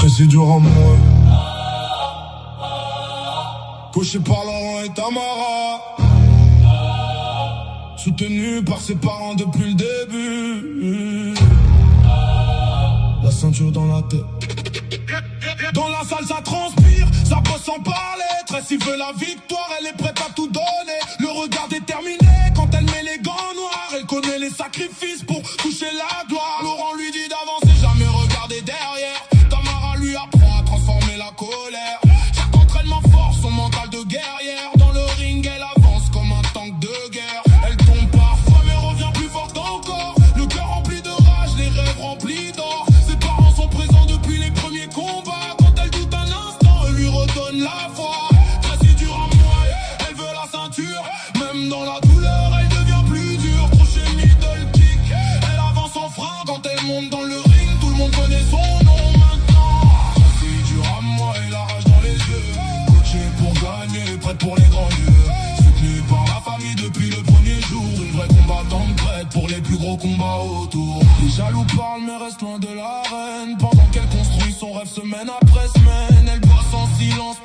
Tracy du Ramon, coché par Laurent et Tamara, soutenu par ses parents depuis le début. La ceinture dans la tête. Dans la salle ça transpire, ça bosse sans parler. Tracy veut la victoire, elle est prête à tout donner. Le regard déterminé, quand elle met les gants noirs. Elle connaît les sacrifices pour toucher la gloire. Laurent lui dit d'avancer, jamais regarder derrière. Tamara lui apprend à transformer la colère. Chaque entraînement force son mental de guerrière. Dans le ring elle avance comme un tank de guerre. Elle tombe parfois mais revient plus forte encore. Le cœur rempli de rage, les rêves remplis d'or. Ses parents sont présents depuis les premiers combats. Quand elle doute un instant, elle lui redonne la foi. Tracy du Ramon, elle veut la ceinture. Même dans la douleur, elle devient plus dure. Crochet middle kick, elle avance sans frein. Quand elle monte dans le ring, tout le monde connaît son nom maintenant. Tracy du Ramon, elle la rage dans les yeux. Coachée pour gagner, prête pour les grands lieux. Soutenue par la famille depuis le premier jour. Une vraie combattante prête pour les plus gros combats autour. Les jaloux parlent mais reste loin de l'arène. Pendant qu'elle construit son rêve semaine après semaine, elle bosse en silence.